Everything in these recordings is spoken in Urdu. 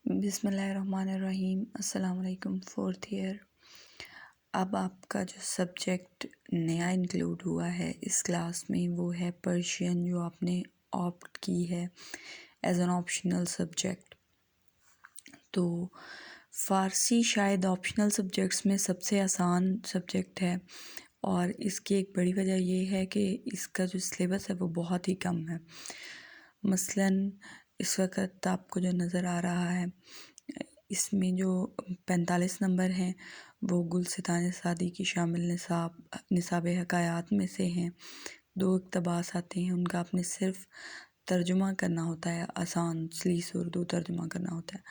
بسم اللہ الرحمن الرحیم۔ السلام علیکم۔ Fourth year. اب آپ کا جو سبجیکٹ نیا انکلوڈ ہوا ہے اس کلاس میں وہ ہے پرشین، جو آپ نے آپٹ کی ہے ایز این آپشنل سبجیکٹ۔ تو فارسی شاید آپشنل سبجیکٹس میں سب سے آسان سبجیکٹ ہے، اور اس کی ایک بڑی وجہ یہ ہے کہ اس کا جو سلیبس ہے وہ بہت ہی کم ہے۔ مثلاً اس وقت آپ کو جو نظر آ رہا ہے اس میں جو 45 نمبر ہیں وہ گلستان سعدی کی شامل نصاب حکایات میں سے ہیں۔ 2 اقتباس آتے ہیں، ان کا آپ نے صرف ترجمہ کرنا ہوتا ہے، آسان سلیس اردو ترجمہ کرنا ہوتا ہے۔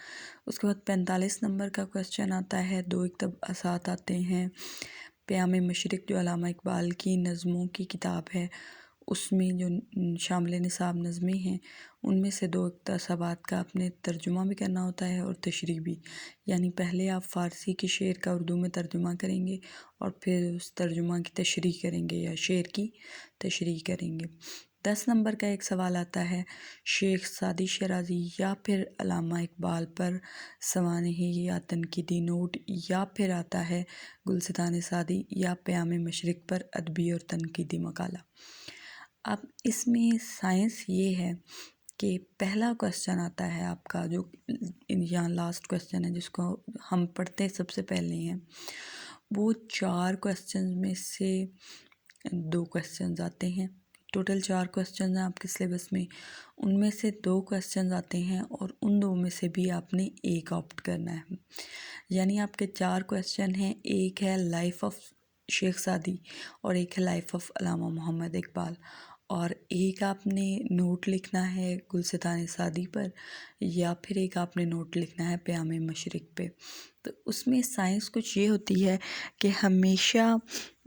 اس کے بعد 45 نمبر کا کویسچن آتا ہے، 2 اقتباسات آتے ہیں۔ پیام مشرق جو علامہ اقبال کی نظموں کی کتاب ہے، اس میں جو شامل نصاب نظمیں ہیں ان میں سے 2 اقتباسات کا آپ نے ترجمہ بھی کرنا ہوتا ہے اور تشریح بھی، یعنی پہلے آپ فارسی کے شعر کا اردو میں ترجمہ کریں گے اور پھر اس ترجمہ کی تشریح کریں گے یا شعر کی تشریح کریں گے۔ 10 نمبر کا ایک سوال آتا ہے، شیخ سعدی شیرازی یا پھر علامہ اقبال پر سوانحی یا تنقیدی نوٹ، یا پھر آتا ہے گلستان سعدی یا پیام مشرق پر ادبی اور تنقیدی مقالہ۔ اب اس میں سائنس یہ ہے کہ پہلا کویسچن آتا ہے آپ کا، جو یہاں لاسٹ کویسچن ہے جس کو ہم پڑھتے سب سے پہلے ہیں، وہ 4 کویسچنز میں سے 2 کویسچنز آتے ہیں۔ ٹوٹل 4 کویسچنز ہیں آپ کے سلیبس میں، ان میں سے 2 کویسچنز آتے ہیں اور ان 2 میں سے بھی آپ نے ایک آپٹ کرنا ہے۔ یعنی آپ کے 4 کویسچن ہیں، ایک ہے لائف آف شیخ سعدی اور ایک ہے لائف آف علامہ محمد اقبال، اور ایک آپ نے نوٹ لکھنا ہے گلستان سعدی پر، یا پھر ایک آپ نے نوٹ لکھنا ہے پیام مشرق پہ۔ تو اس میں سائنس کچھ یہ ہوتی ہے کہ ہمیشہ،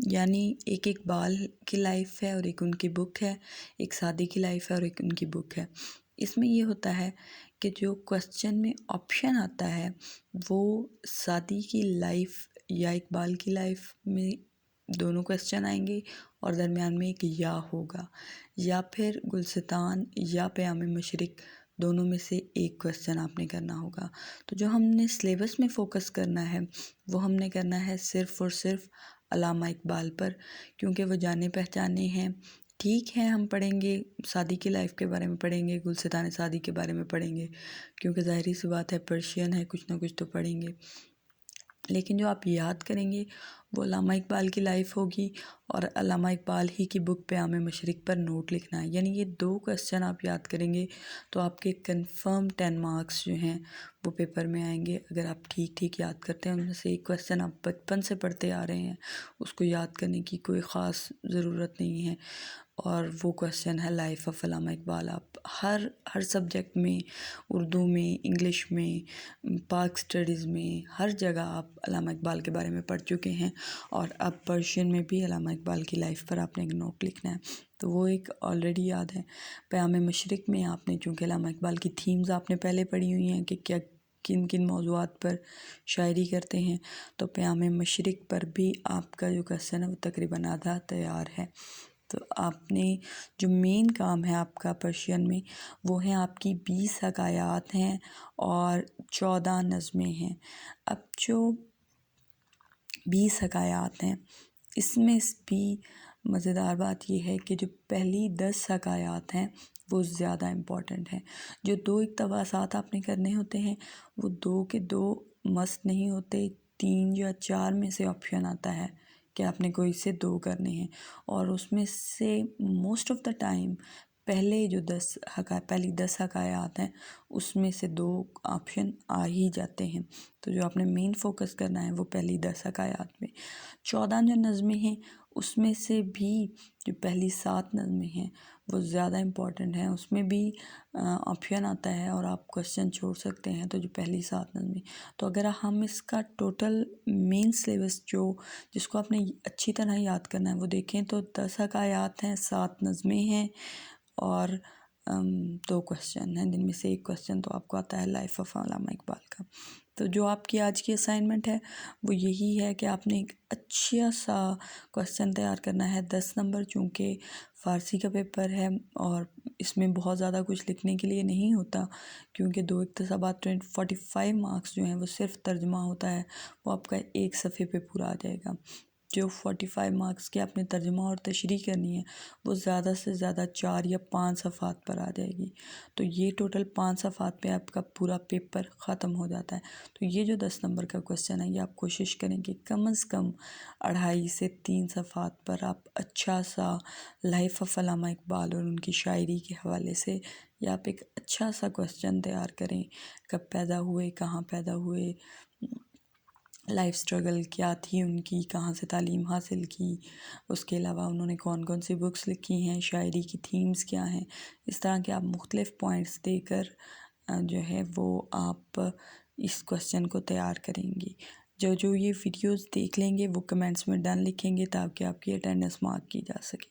یعنی ایک اقبال کی لائف ہے اور ایک ان کی بک ہے، ایک سعدی کی لائف ہے اور ایک ان کی بک ہے۔ اس میں یہ ہوتا ہے کہ جو کویسچن میں آپشن آتا ہے وہ سعدی کی لائف یا اقبال کی لائف میں دونوں کویسچن آئیں گے، اور درمیان میں ایک یا ہوگا، یا پھر گلستان یا پیام مشرق، دونوں میں سے ایک کویسچن آپ نے کرنا ہوگا۔ تو جو ہم نے سلیبس میں فوکس کرنا ہے وہ ہم نے کرنا ہے صرف اور صرف علامہ اقبال پر، کیونکہ وہ جانے پہچانے ہیں۔ ٹھیک ہے ہم پڑھیں گے سعدی کی لائف کے بارے میں، پڑھیں گے گلستان سعدی کے بارے میں پڑھیں گے، کیونکہ ظاہری سی بات ہے پرشین ہے، کچھ نہ کچھ تو پڑھیں گے، لیکن جو آپ یاد کریں گے وہ علامہ اقبال کی لائف ہوگی اور علامہ اقبال ہی کی بک پیام مشرق پر نوٹ لکھنا ہے۔ یعنی یہ 2 کویسچن آپ یاد کریں گے تو آپ کے کنفرم 10 مارکس جو ہیں وہ پیپر میں آئیں گے، اگر آپ ٹھیک یاد کرتے ہیں۔ ان میں سے ایک کویسچن آپ بچپن سے پڑھتے آ رہے ہیں، اس کو یاد کرنے کی کوئی خاص ضرورت نہیں ہے، اور وہ کویسچن ہے لائف آف علامہ اقبال۔ آپ ہر سبجیکٹ میں، اردو میں، انگلش میں، پاک سٹڈیز میں، ہر جگہ آپ علامہ اقبال کے بارے میں پڑھ چکے ہیں، اور اب پرشین میں بھی علامہ اقبال کی لائف پر آپ نے ایک نوٹ لکھنا ہے، تو وہ ایک آلریڈی یاد ہے۔ پیام مشرق میں آپ نے چونکہ علامہ اقبال کی تھیمز آپ نے پہلے پڑھی ہوئی ہیں کہ کن موضوعات پر شاعری کرتے ہیں، تو پیام مشرق پر بھی آپ کا جو کویسچن ہے وہ تقریباً آدھا تیار ہے۔ تو آپ نے جو مین کام ہے آپ کا پرشین میں وہ ہیں آپ کی 20 حکایات ہیں اور 14 نظمیں ہیں۔ اب جو 20 حکایات ہیں اس میں بھی مزیدار بات یہ ہے کہ جو پہلی 10 حکایات ہیں وہ زیادہ امپورٹنٹ ہیں۔ جو 2 اقتباسات آپ نے کرنے ہوتے ہیں وہ 2 کے 2 مست نہیں ہوتے، 3 یا 4 میں سے آپشن آتا ہے کہ آپ نے کوئی سے 2 کرنے ہیں، اور اس میں سے موسٹ آف دا ٹائم پہلی 10 حکایات ہیں اس میں سے 2 آپشن آ ہی جاتے ہیں۔ تو جو آپ نے مین فوکس کرنا ہے وہ پہلی 10 حکایات میں۔ 14 جو نظمیں ہیں اس میں سے بھی جو پہلی 7 نظمیں ہیں وہ زیادہ امپورٹنٹ ہیں، اس میں بھی آپشن آتا ہے اور آپ کویسچن چھوڑ سکتے ہیں۔ تو جو پہلی 7 نظمیں، تو اگر ہم اس کا ٹوٹل مین سلیبس جس کو آپ نے اچھی طرح یاد کرنا ہے وہ دیکھیں تو 10 حکایات ہیں، 7 نظمیں ہیں اور 2 کویسچن ہیں، جن میں سے ایک کویسچن تو آپ کو آتا ہے لائف آف علامہ اقبال کا۔ تو جو آپ کی آج کی اسائنمنٹ ہے وہ یہی ہے کہ آپ نے ایک اچھا سا کویسچن تیار کرنا ہے 10 نمبر، چونکہ فارسی کا پیپر ہے اور اس میں بہت زیادہ کچھ لکھنے کے لیے نہیں ہوتا، کیونکہ 2 اقتصابات 45 مارکس جو ہیں وہ صرف ترجمہ ہوتا ہے، وہ آپ کا ایک صفحے پہ پورا آ جائے گا۔ جو 45 مارکس کے آپ نے ترجمہ اور تشریح کرنی ہے وہ زیادہ سے زیادہ 4 یا 5 صفحات پر آ جائے گی، تو یہ ٹوٹل 5 صفحات پہ آپ کا پورا پیپر ختم ہو جاتا ہے۔ تو یہ جو 10 نمبر کا کویسچن ہے یہ آپ کوشش کریں کہ کم از کم 2.5 سے 3 صفحات پر آپ اچھا سا لائف آف علامہ اقبال اور ان کی شاعری کے حوالے سے یا آپ ایک اچھا سا کویسچن تیار کریں، کب پیدا ہوئے، کہاں پیدا ہوئے، لائف سٹرگل کیا تھی ان کی، کہاں سے تعلیم حاصل کی، اس کے علاوہ انہوں نے کون کون سی بکس لکھی ہیں، شاعری کی تھیمز کیا ہیں، اس طرح کے آپ مختلف پوائنٹس دے کر جو ہے وہ آپ اس کویسچن کو تیار کریں گی۔ جو یہ ویڈیوز دیکھ لیں گے وہ کمنٹس میں ڈن لکھیں گے تاکہ آپ کی اٹینڈنس مارک کی جا سکے۔